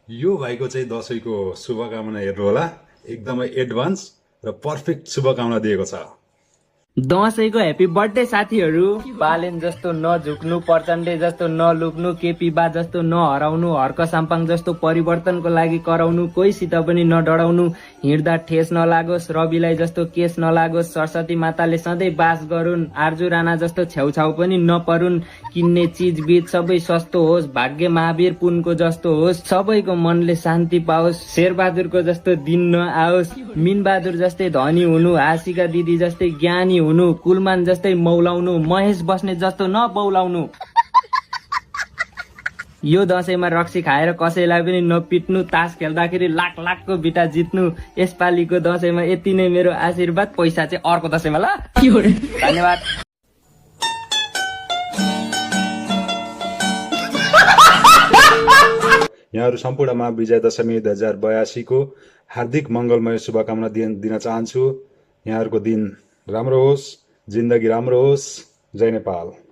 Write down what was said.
यो भाइको चाहिँ दसैँको शुभकामना हेर्नु होला, एकदमै एडभान्स र पर्फेक्ट शुभकामना दिएको छ। दसैँको ह्याप्पी बर्थडे साथीहरू। बालेन जस्तो नझुक्नु, प्रचण्डे जस्तो नलुक्नु, केपी बा जस्तो नहराउनु, हर्क साम्पाङ जस्तो परिवर्तनको लागि कराउनु, कोहीसित पनि नडराउनु, हिँड्दा ठेस नलागोस्, रविलाई जस्तो केस नलागोस्, सरस्वती माताले सधैँ बास गरून्, आर्जु राणा जस्तो छेउछाउ पनि नपरुन्, किन्ने चिज बिज सबै सस्तो होस्, भाग्य महावीर पुनको जस्तो होस्, सबैको मनले शान्ति पाओस्, शेरबहादुरको जस्तो दिन नआओस्, मिनबहादुर जस्तै धनी हुनु, हाँसीका दिदी जस्तै ज्ञानी हुनु, कुलमान जस्तै मौलाउनु, महेश बस्ने जस्तो नबौलाउनु। यो दसैँमा रक्सी खाएर कसैलाई पनि नपिट्नु, तास खेल्दाखेरि लाख लाखको बिटा जित्नु। यसपालिको दसैँमा यति नै मेरो आशीर्वाद, पैसा चाहिँ अर्को दसैँमा ल। धन्यवाद। यहाँहरू सम्पूर्णमा विजय दशमी 2082 को हार्दिक मङ्गलमय शुभकामना दिन चाहन्छु। यहाँहरूको दिन राम्रो होस्, जिन्दगी राम्रो होस्। जय नेपाल।